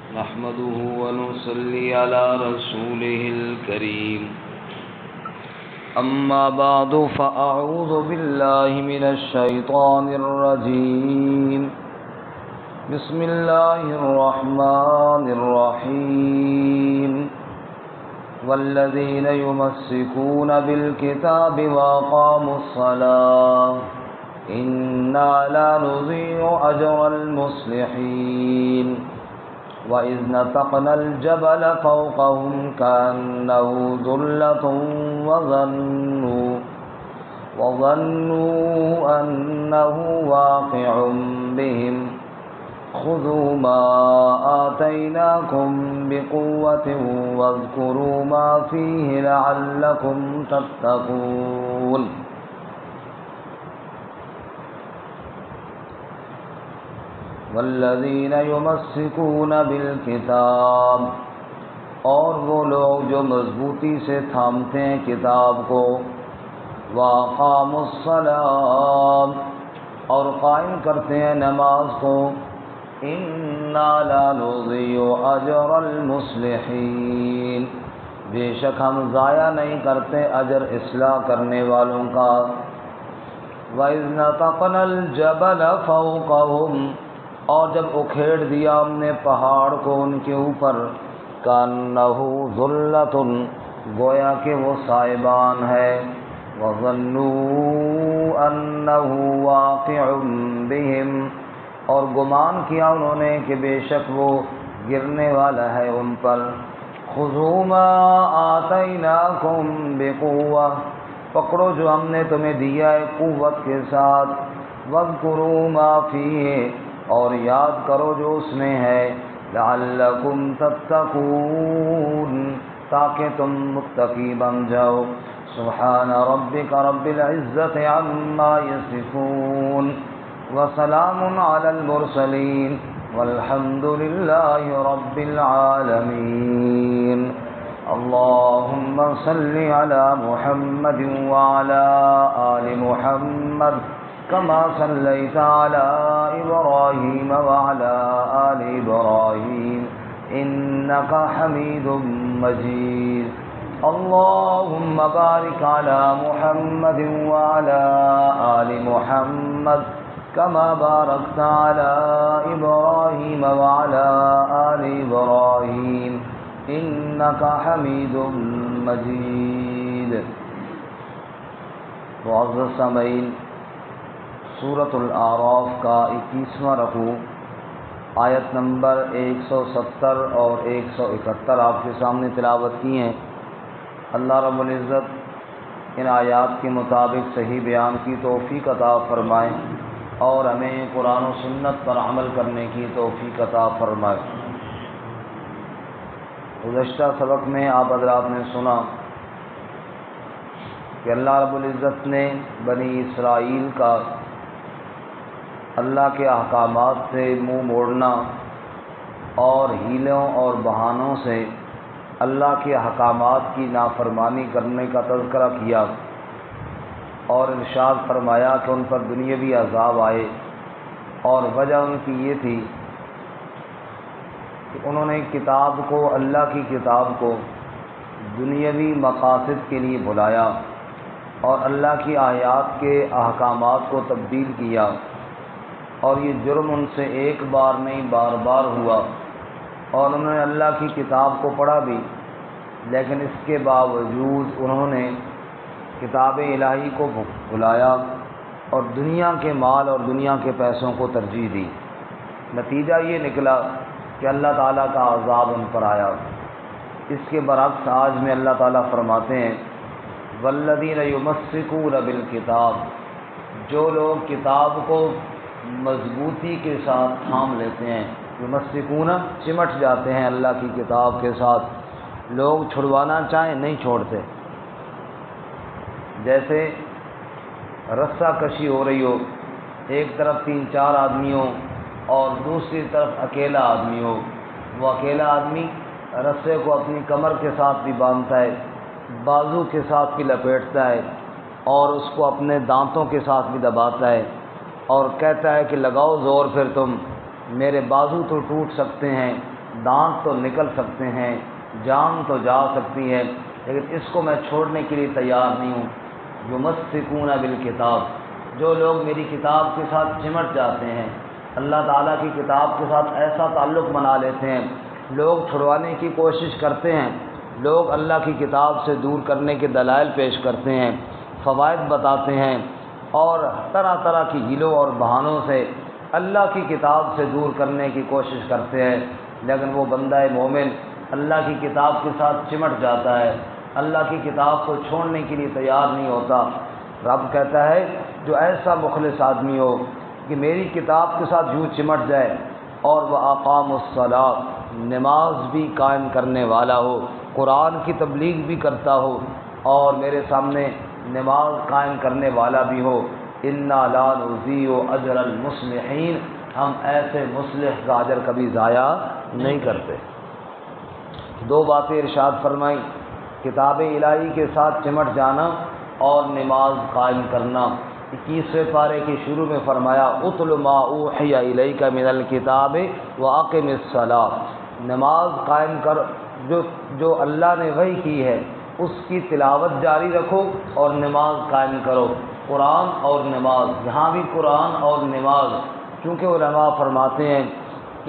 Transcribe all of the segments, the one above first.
نحمده ونصلي على رسوله الكريم أما بعد فأعوذ بالله من الشيطان الرجيم بسم الله الرحمن الرحيم والذين يمسكون بالكتاب وأقاموا الصلاة إنا لا نضيع أجر المصلحين وإذ نتقنا الجبل فوقهم كأنه ظلة وظنوا أنه واقع بهم خذوا ما آتيناكم بقوة واذكروا ما فيه لعلكم تتقون والذین یمسکون بالکتاب، اور وہ لوگ جو مضبوطی سے تھامتے ہیں کتاب کو، واقاموا الصلاۃ، اور قائم کرتے ہیں نماز کو، انا لا نضیع اجر المصلحین، بے شک ہم ضائع نہیں کرتے اجر اصلاح کرنے والوں کا۔ وَإِذْ نَتَقْنَا الْجَبَلَ فَوْقَهُمْ، اور جب اکھیڑ دیا ہم نے پہاڑ کو ان کے اوپر، کأنہ ظلۃ، گویا کہ وہ سائبان ہے، وظنوا انہ واقع بہم، اور گمان کیا انہوں نے کہ بے شک وہ گرنے والا ہے ان پر۔ خذوا ما آتیناکم بقوۃ، پکڑو جو ہم نے تمہیں دیا ہے قوت کے ساتھ، واذکروا ما فیہ، اور یاد کرو جو اس میں ہے، لعلکم تتقون، تاکہ تم متقی بن جاؤ۔ سبحان ربک رب العزت عما یصفون وسلام علی المرسلین والحمد للہ رب العالمین۔ اللہم صل علی محمد وعلی آل محمد كما صليت على إبراهيم وعلى آل إبراهيم إنك حميد مجيد۔ اللهم بارك على محمد وعلى آل محمد كما باركت على إبراهيم وعلى آل إبراهيم إنك حميد مجيد۔ معزز سامعین، سورۃ الاعراف کا 21واں رکوع آیت نمبر 170 اور 171 آپ کے سامنے تلاوت کی ہیں۔ اللہ رب العزت ان آیات کے مطابق صحیح بیان کی توفیق عطا فرمائے اور ہمیں قرآن و سنت پر عمل کرنے کی توفیق عطا فرمائے۔ گزشتہ سبق میں آپ حضرات نے سنا کہ اللہ رب العزت نے بنی اسرائیل کا اللہ کے احکامات سے منہ موڑنا اور ہیلوں اور بہانوں سے اللہ کے احکامات کی نافرمانی کرنے کا تذکرہ کیا اور ارشاد فرمایا کہ ان پر دنیاوی عذاب آئے، اور وجہ ان کی یہ تھی کہ انہوں نے کتاب کو، اللہ کی کتاب کو دنیاوی مقاصد کے لیے بھلایا اور اللہ کی آیات کے احکامات کو تبدیل کیا، اور یہ جرم ان سے ایک بار نہیں بار بار ہوا، اور انہوں نے اللہ کی کتاب کو پڑھا بھی، لیکن اس کے باوجود انہوں نے کتاب الہی کو بھلایا اور دنیا کے مال اور دنیا کے پیسوں کو ترجیح دی۔ نتیجہ یہ نکلا کہ اللہ تعالیٰ کا عذاب ان پر آیا۔ اس کے برعکس آج میں اللہ تعالیٰ فرماتے ہیں، والذین یمسکون بالکتاب، جو لوگ کتاب کو مضبوطی کے ساتھ تھام لیتے ہیں، یمسکون چمٹ جاتے ہیں اللہ کی کتاب کے ساتھ، لوگ چھڑوانا چاہیں نہیں چھوڑتے۔ جیسے رسہ کشی ہو رہی ہو، ایک طرف 3-4 آدمی ہو اور دوسری طرف اکیلا آدمی ہو، وہ اکیلا آدمی رسے کو اپنی کمر کے ساتھ بھی باندھتا ہے، بازو کے ساتھ بھی لپیٹتا ہے، اور اس کو اپنے دانتوں کے ساتھ بھی دباتا ہے، اور کہتا ہے کہ لگاؤ زور، پھر تم، میرے بازو تو ٹوٹ سکتے ہیں دانت تو نکل سکتے ہیں، جان تو جا سکتی ہے، لیکن اس کو میں چھوڑنے کے لیے تیار نہیں ہوں۔ یمسکون بالکتاب، جو لوگ میری کتاب کے ساتھ چمٹ جاتے ہیں، اللہ تعالیٰ کی کتاب کے ساتھ ایسا تعلق بنا لیتے ہیں، لوگ چھڑوانے کی کوشش کرتے ہیں، لوگ اللہ کی کتاب سے دور کرنے کے دلائل پیش کرتے ہیں، فوائد بتاتے ہیں، اور طرح طرح کی ہیلوں اور بہانوں سے اللہ کی کتاب سے دور کرنے کی کوشش کرتے ہیں، لیکن وہ بندہ مومن اللہ کی کتاب کے ساتھ چمٹ جاتا ہے، اللہ کی کتاب کو چھوڑنے کے لیے تیار نہیں ہوتا۔ رب کہتا ہے جو ایسا مخلص آدمی ہو کہ میری کتاب کے ساتھ یوں چمٹ جائے اور وہ اقام الصلاۃ، نماز بھی قائم کرنے والا ہو، قرآن کی تبلیغ بھی کرتا ہو اور میرے سامنے نماز قائم کرنے والا بھی ہو، انا لا نضیع اجر المصلحین، ہم ایسے مصلح کا اجر کبھی ضائع نہیں کرتے۔ دو باتیں ارشاد فرمائیں، کتاب الہی کے ساتھ چمٹ جانا اور نماز قائم کرنا۔ 21ویں پارے کے شروع میں فرمایا اتل ما اوحی الیک من الکتاب واقم الصلاۃ، نماز قائم کر، جو اللہ نے وحی کی ہے اس کی تلاوت جاری رکھو اور نماز قائم کرو۔ قرآن اور نماز، یہاں بھی قرآن اور نماز، کیونکہ علماء فرماتے ہیں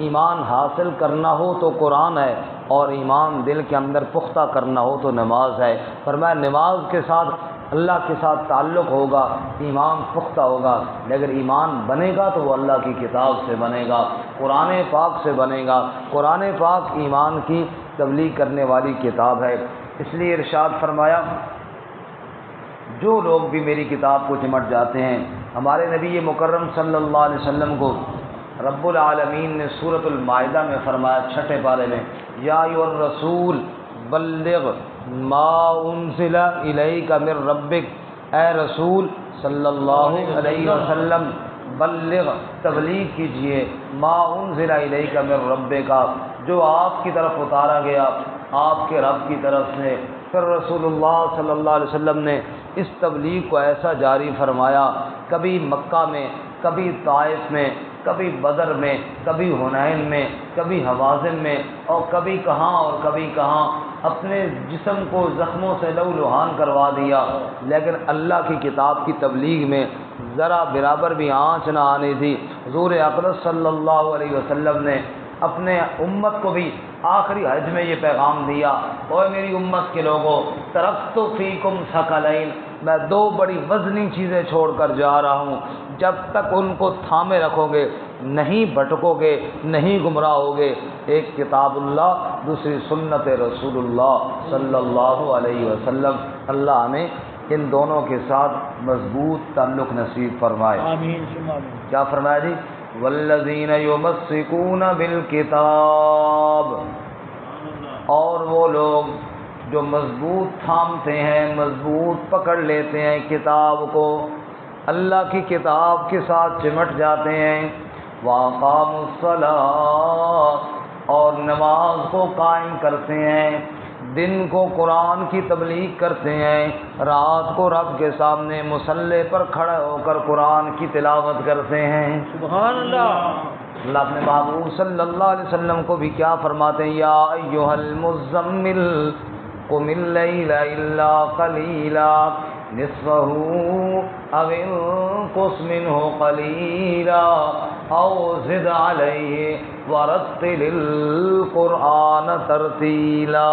ایمان حاصل کرنا ہو تو قرآن ہے اور ایمان دل کے اندر پختہ کرنا ہو تو نماز ہے۔ فرمایا نماز کے ساتھ اللہ کے ساتھ تعلق ہوگا، ایمان پختہ ہوگا، لیکن ایمان بنے گا تو وہ اللہ کی کتاب سے بنے گا، قرآن پاک سے بنے گا۔ قرآن پاک ایمان کی تبلیغ کرنے والی کتاب ہے، اس لیے ارشاد فرمایا جو لوگ بھی میری کتاب کو چمٹ جاتے ہیں۔ ہمارے نبی مکرم صلی اللہ علیہ وسلم کو رب العالمین نے سورۃ المائدہ میں فرمایا 6 پارے میں، یا ایھا الرسول بلغ ما انزل الیک من ربک، اے رسول صلی اللہ علیہ وسلم بلغ، تبلیغ کیجئے، ما انزل الیک من ربک، جو آپ کی طرف اتارا گیا آپ کے رب کی طرف سے۔ پھر رسول اللہ صلی اللہ علیہ وسلم نے اس تبلیغ کو ایسا جاری فرمایا، کبھی مکہ میں، کبھی طائف میں، کبھی بدر میں، کبھی حنین میں، کبھی حوازن میں، اور کبھی کہاں اور کبھی کہاں، اپنے جسم کو زخموں سے لہولہان کروا دیا، لیکن اللہ کی کتاب کی تبلیغ میں ذرا برابر بھی آنچ نہ آنی تھی۔ حضور اقدس صلی اللہ علیہ وسلم نے اپنے امت کو بھی آخری حج میں یہ پیغام دیا، اوے میری امت کے لوگوں، ترکت فیکم ثقلین، میں 2 بڑی وزنی چیزیں چھوڑ کر جا رہا ہوں، جب تک ان کو تھامے رکھو گے نہیں بھٹکو گے، نہیں گمراہ ہوگے، ایک کتاب اللہ، دوسری سنت رسول اللہ صلی اللہ علیہ وسلم۔ اللہ ہمیں ان دونوں کے ساتھ مضبوط تعلق نصیب فرمائے، آمین۔ کیا فرمایا جی؟ والذین یمسکون بالکتاب، اور وہ لوگ جو مضبوط تھامتے ہیں، مضبوط پکڑ لیتے ہیں کتاب کو، اللہ کی کتاب کے ساتھ چمٹ جاتے ہیں، واقاموا الصلاۃ، اور نماز کو قائم کرتے ہیں، دن کو قرآن کی تبلیغ کرتے ہیں، رات کو رب کے سامنے مصلی پر کھڑے ہو کر قرآن کی تلاوت کرتے ہیں۔ سبحان اللہ۔ اللہ اپنے محبوب صلی اللہ علیہ وسلم کو بھی کیا فرماتے ہیں؟ یا ایھا المزمل قم اللیل الا قلیلا نصفہ او انقص منہ قلیلا او زد علیہ ورتل القرآن ترتیلا۔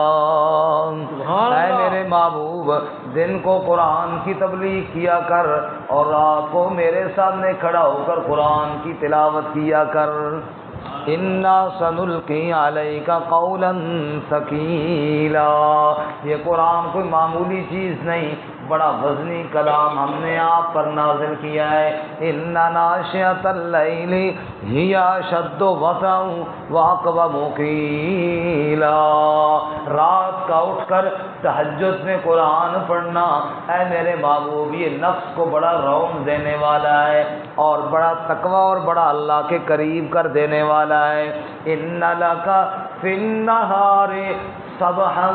اے میرے محبوب، دن کو قرآن کی تبلیغ کیا کر اور رات کو میرے سامنے کھڑا ہو کر قرآن کی تلاوت کیا کر۔ انا سنلقی علیک قولا ثقیلا، یہ قرآن کوئی معمولی چیز نہیں، بڑا وزنی کلام ہم نے آپ پر نازل کیا ہے۔ ان ناشئۃ اللیل ہی اشد وطئا واقوم قیلا، رات کا اٹھ کر تہجد میں قرآن پڑھنا، اے میرے محبوب، یہ نفس کو بڑا روم دینے والا ہے اور بڑا تقوی اور بڑا اللہ کے قریب کر دینے والا ہے۔ ان لک فی النہار سبحا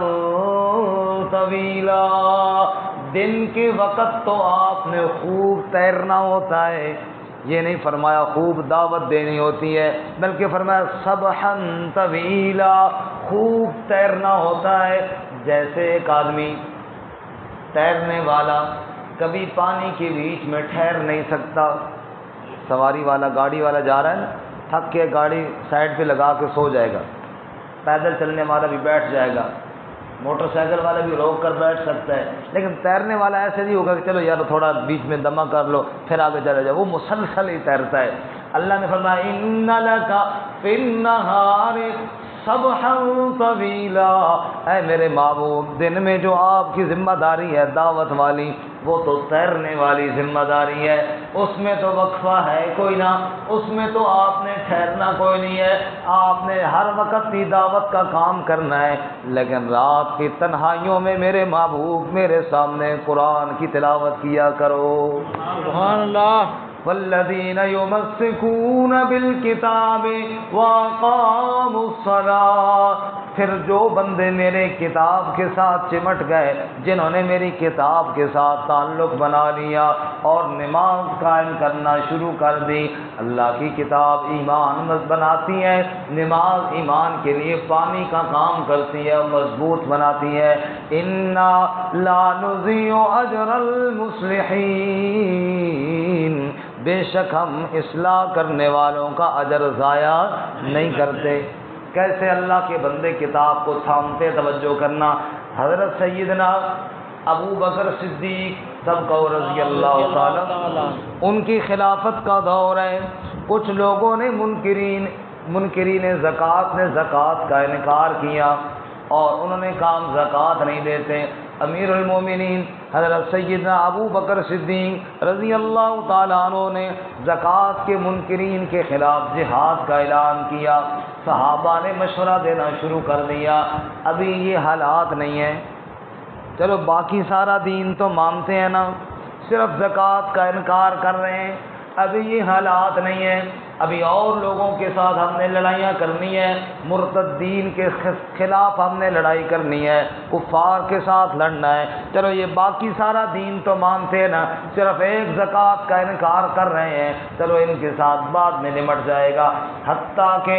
طویلا، دن کے وقت تو آپ نے خوب تیرنا ہوتا ہے، یہ نہیں فرمایا خوب دعوت دینی ہوتی ہے، بلکہ فرمایا سبحا طویلا، خوب تیرنا ہوتا ہے۔ جیسے ایک آدمی تیرنے والا کبھی پانی کے بیچ میں ٹھہر نہیں سکتا، سواری والا گاڑی والا جا رہا ہے نا، تھک کے گاڑی سائڈ پہ لگا کے سو جائے گا، پیدل چلنے والا بھی بیٹھ جائے گا، موٹر سائیکل والا بھی روک کر بیٹھ سکتا ہے، لیکن تیرنے والا ایسے نہیں ہوگا کہ چلو یار تھوڑا بیچ میں دمہ کر لو پھر آگے چلا جائے، وہ مسلسل ہی تیرتا ہے۔ اللہ نے فرمایا ان لک فی النہار سبحا طویلا، اے میرے محبوب دن میں جو آپ کی ذمہ داری ہے دعوت والی، وہ تو تیرنے والی ذمہ داری ہے، اس میں تو وقفہ ہے کوئی نہ، اس میں تو آپ نے ٹھہرنا کوئی نہیں ہے، آپ نے ہر وقت کی دعوت کا کام کرنا ہے، لیکن رات کی تنہائیوں میں میرے محبوب میرے سامنے قرآن کی تلاوت کیا کرو۔ سبحان اللہ۔ والذین یمسکون بالکتاب واقاموا الصلاۃ، پھر جو بندے میرے کتاب کے ساتھ چمٹ گئے، جنہوں نے میری کتاب کے ساتھ تعلق بنا لیا اور نماز قائم کرنا شروع کر دی۔ اللہ کی کتاب ایمان بناتی ہے، نماز ایمان کے لیے پانی کا کام کرتی ہے، مضبوط بناتی ہے۔ انا لا نضیع اجر المصلحین، بے شک ہم اصلاح کرنے والوں کا اجر ضائع نہیں کرتے۔ کیسے اللہ کے بندے کتاب کو تھامتے، توجہ کرنا، حضرت سیدنا ابو بکر صدیق سب کو رضی اللہ تعالی، ان کی خلافت کا دور ہے، کچھ لوگوں نے منکرین زکوٰۃ نے زکوٰۃ کا انکار کیا اور انہوں نے کہا ہم زکوٰۃ نہیں دیتے۔ امیر المومنین حضرت سیدنا ابو بکر صدیق رضی اللہ تعالیٰ عنہ نے زکوٰۃ کے منکرین کے خلاف جہاد کا اعلان کیا، صحابہ نے مشورہ دینا شروع کر دیا، ابھی یہ حالات نہیں ہیں، چلو باقی سارا دین تو مانتے ہیں نا، صرف زکوٰۃ کا انکار کر رہے ہیں، ابھی یہ حالات نہیں ہیں، ابھی اور لوگوں کے ساتھ ہم نے لڑائیاں کرنی ہے، مرتدین کے خلاف ہم نے لڑائی کرنی ہے، کفار کے ساتھ لڑنا ہے، چلو یہ باقی سارا دین تو مانتے ہیں نا، صرف ایک زکوٰۃ کا انکار کر رہے ہیں، چلو ان کے ساتھ بعد میں نمٹ جائے گا۔ حتیٰ کہ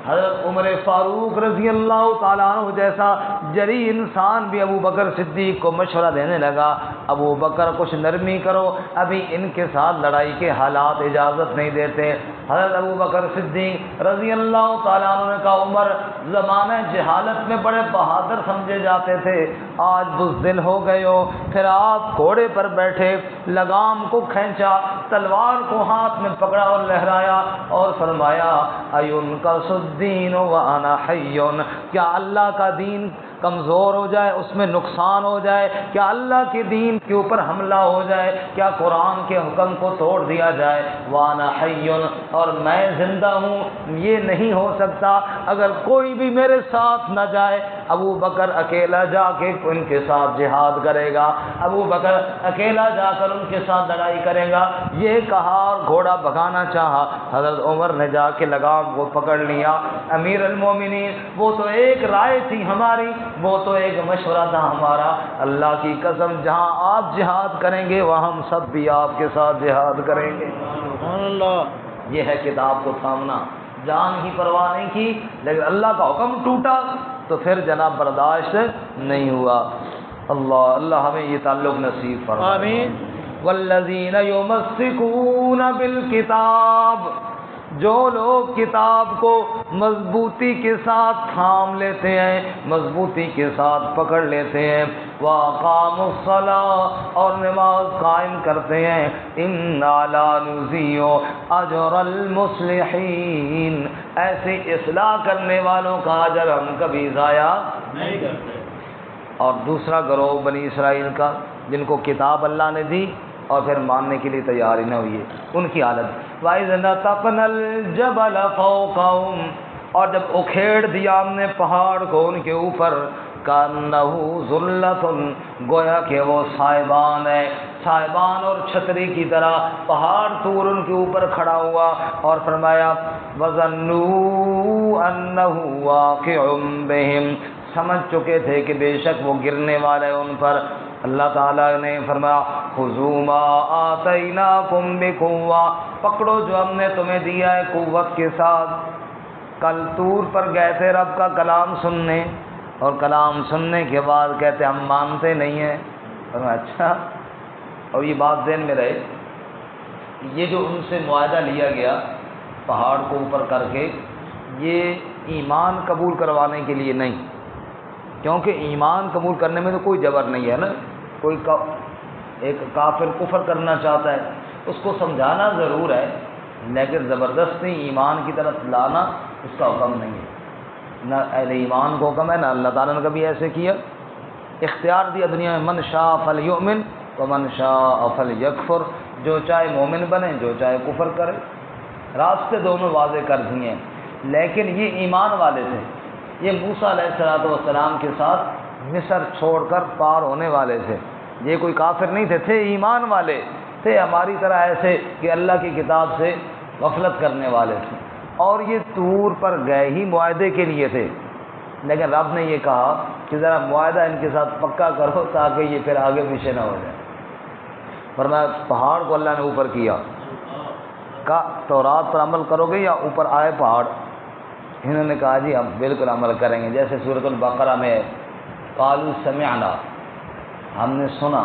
حضرت عمر فاروق رضی اللہ تعالیٰ عنہ جیسا جری انسان بھی ابو بکر صدیق کو مشورہ دینے لگا، ابو بکر کچھ نرمی کرو، ابھی ان کے ساتھ لڑائی کے حالات اجازت نہیں دیتے۔ حضرت ابو بکر صدیق رضی اللہ تعالیٰ عنہ نے کہا عمر زمانہ جہالت میں بڑے بہادر سمجھے جاتے تھے، آج بزدل ہو گئے ہو، پھر آپ گھوڑے پر بیٹھے، لگام کو کھینچا، تلوار کو ہاتھ میں پکڑا اور لہرایا اور فرمایا ایُنقص الدین وانا حی، کیا اللہ کا دین کمزور ہو جائے، اس میں نقصان ہو جائے، کیا اللہ کے دین کے اوپر حملہ ہو جائے، کیا قرآن کے حکم کو توڑ دیا جائے، وانا حی، اور میں زندہ ہوں، یہ نہیں ہو سکتا، اگر کوئی بھی میرے ساتھ نہ جائے، ابو بکر اکیلا جا کے ان کے ساتھ جہاد کرے گا، ابو بکر اکیلا جا کر ان کے ساتھ لڑائی کرے گا، یہ کہا اور گھوڑا بھگانا چاہا، حضرت عمر نے جا کے لگام کو پکڑ لیا، امیر المومنین وہ تو ایک رائے تھی ہماری، وہ تو ایک مشورہ تھا ہمارا، اللہ کی قسم جہاں آپ جہاد کریں گے وہاں ہم سب بھی آپ کے ساتھ جہاد کریں گے۔ سبحان اللہ۔ یہ ہے کتاب کو تھامنا، جان کی پرواہ نہیں کی، لیکن اللہ کا حکم ٹوٹا تو پھر جناب برداشت نہیں ہوا۔ اللہ ہمیں یہ تعلق نصیب فرمائے، آمین۔ والذین یمسکون بالکتاب، جو لوگ کتاب کو مضبوطی کے ساتھ تھام لیتے ہیں، مضبوطی کے ساتھ پکڑ لیتے ہیں، وَأَقَامُوا الصَّلَاةَ، اور نماز قائم کرتے ہیں، إِنَّا لَا نُضِيعُ أَجْرَ الْمُصْلِحِينَ، ایسے اصلاح کرنے والوں کا اجر ہم کبھی ضائع نہیں کرتے۔ اور دوسرا گروہ بنی اسرائیل کا، جن کو کتاب اللہ نے دی اور پھر ماننے کے لیے تیار ہی نہ ہوئی، ان کی حالت وَإِذْ نَتَقْنَا الْجَبَلَ فَوْقَهُمْ، اور جب اکھیڑ دیا ہم نے پہاڑ کو ان کے اوپر، كَأَنَّهُ ظُلَّةٌ، گویا کہ وہ صاحبان ہے، صاحبان اور چھتری کی طرح پہاڑ طور ان کے اوپر کھڑا ہوا، اور فرمایا وَظَنُّوا أَنَّهُ وَاقِعٌ بِهِمْ، سمجھ چکے تھے کہ بے شک وہ گرنے والا ہے ان پر۔ اللہ تعالیٰ نے فرمایا خذوا ما آتیناکم بقوہ، پکڑو جو ہم نے تمہیں دیا ہے قوت کے ساتھ۔ کل طور پر گئے تھے رب کا کلام سننے، اور کلام سننے کے بعد کہتے ہم مانتے نہیں ہیں۔ فرمایا اچھا، اور یہ بات ذہن میں رہے، یہ جو ان سے معاہدہ لیا گیا پہاڑ کو اوپر کر کے، یہ ایمان قبول کروانے کے لیے نہیں، کیونکہ ایمان قبول کرنے میں تو کوئی جبر نہیں ہے نا۔ کوئی ایک کافر کفر کرنا چاہتا ہے، اس کو سمجھانا ضرور ہے، لیکن زبردستی ایمان کی طرف لانا اس کا حکم نہیں ہے۔ نہ اہل ایمان کو حکم ہے، نہ اللہ تعالیٰ نے کبھی ایسے کیا۔ اختیار دیا دنیا میں، من شاء فلیؤمن ومن شاء فلیکفر، جو چاہے مومن بنے، جو چاہے کفر کرے، راستے دونوں واضح کر دیے ہیں۔ لیکن یہ ایمان والے تھے، یہ موسیٰ علیہ السلام کے ساتھ مصر چھوڑ کر پار ہونے والے تھے، یہ کوئی کافر نہیں تھے، تھے ایمان والے، تھے ہماری طرح ایسے کہ اللہ کی کتاب سے غفلت کرنے والے تھے، اور یہ طور پر گئے ہی معاہدے کے لیے تھے، لیکن رب نے یہ کہا کہ ذرا معاہدہ ان کے ساتھ پکا کرو تاکہ یہ پھر آگے پیچھے نہ ہو جائے۔ فرمایا پہاڑ کو اللہ نے اوپر کیا، کا تورات پر عمل کرو گے یا اوپر آئے پہاڑ؟ انہوں نے کہا جی ہم بالکل عمل کریں گے، جیسے سورۃ البقرہ میں ہے قالوا سمعنا، ہم نے سنا،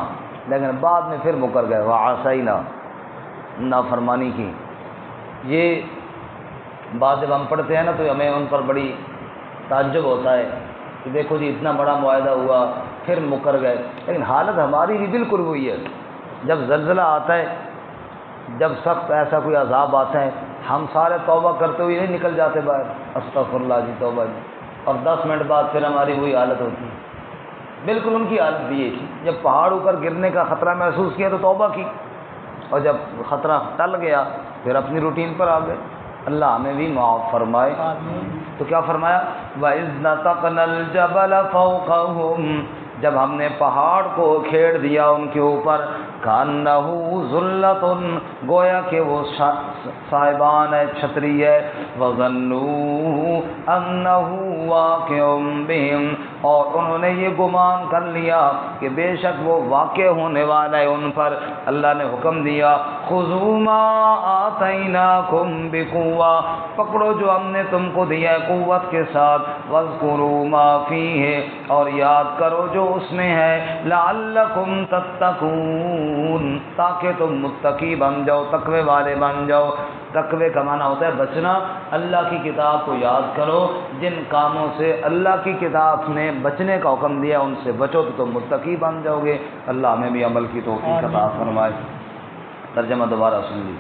لیکن بعد میں پھر مکر گئے، وعصینا، نافرمانی کی۔ یہ بات جب ہم پڑھتے ہیں نا تو ہمیں ان پر بڑی تعجب ہوتا ہے کہ دیکھو جی اتنا بڑا معاہدہ ہوا پھر مکر گئے، لیکن حالت ہماری بھی بالکل وہی ہے۔ جب زلزلہ آتا ہے، جب سخت ایسا کوئی عذاب آتا ہے، ہم سارے توبہ کرتے ہوئے نہیں نکل جاتے باہر، استغفر اللہ جی توبہ جی، اور 10 منٹ بعد پھر ہماری وہی حالت ہوتی ہے۔ بالکل ان کی حالت بھی یہ تھی، جب پہاڑ اوپر گرنے کا خطرہ محسوس کیا تو توبہ کی، اور جب خطرہ ٹل گیا پھر اپنی روٹین پر آ گئے۔ اللہ ہمیں بھی معاف فرمائے۔ تو کیا فرمایا؟ وَإِذْ نَتَقْنَا الْجَبَلَ فَوْقَهُمْ، جب ہم نے پہاڑ کو کھیڑ دیا ان کے اوپر، كَأَنَّهُ ظُلَّةٌ، گویا کہ وہ صاحبان ہے، چھتری ہے، وَظَنُّوا أَنَّهُ وَاقِعٌ بِهِمْ، اور انہوں نے یہ گمان کر لیا کہ بے شک وہ واقع ہونے والا ہے ان پر۔ اللہ نے حکم دیا خُذُوا مَا آتَيْنَاكُمْ بِقُوَّةٍ، پکڑو جو ہم نے تم کو دیا ہے قوت کے ساتھ، وَاذْكُرُوا مَا فِيهِ، اور یاد کرو جو اس میں ہے، لَعَلَّكُمْ تَتَّقُونَ، تاکہ تم متقی بن جاؤ، تقوی والے بن جاؤ۔ تقوی کا معنی ہوتا ہے بچنا، اللہ کی کتاب کو یاد کرو، جن کاموں سے اللہ کی کتاب نے بچنے کا حکم دیا ان سے بچو تو تم متقی بن جاؤ گے۔ اللہ ہمیں بھی عمل کی توفیق عطا فرمائے۔ ترجمہ دوبارہ سن لی۔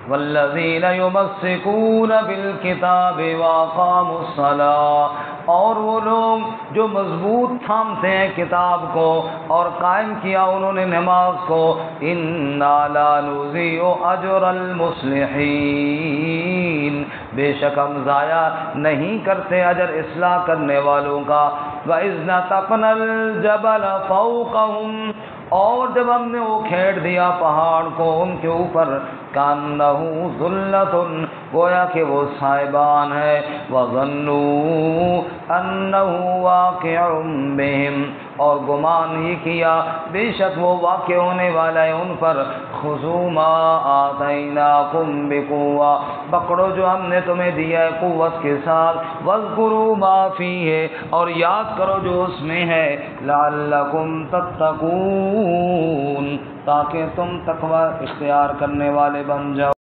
والذین یمسکون بالکتاب واقاموا الصلاۃ، اور وہ لوگ جو مضبوط تھامتے ہیں کتاب کو اور قائم کیا انہوں نے نماز کو، انا لا نضیع اجر المصلحین، بے شک ہم ضائع نہیں کرتے اجر اصلاح کرنے والوں کا۔ وَإِذْ نَتَقْنَا الْجَبَلَ فَوْقَهُمْ، اور جب ہم نے وہ کھیڑ دیا پہاڑ کو ان کے اوپر، كَأَنَّهُ ظُلَّةٌ، گویا کہ وہ صاحبان ہے، وَظَنُّوا أَنَّهُ وَاقِعٌ بِهِمْ، اور گمان ہی کیا بے شک وہ واقع ہونے والا ہے ان پر۔ خُذُوا مَا آتَيْنَاكُمْ بِقُوَّةٍ، پکڑو جو ہم نے تمہیں دیا ہے قوت کے ساتھ، وَاذْكُرُوا مَا فِيهِ، اور یاد کرو جو اس میں ہے، لَعَلَّكُمْ تَتَّقُونَ، تاکہ تم تقوی اختیار کرنے والے بن جاؤ۔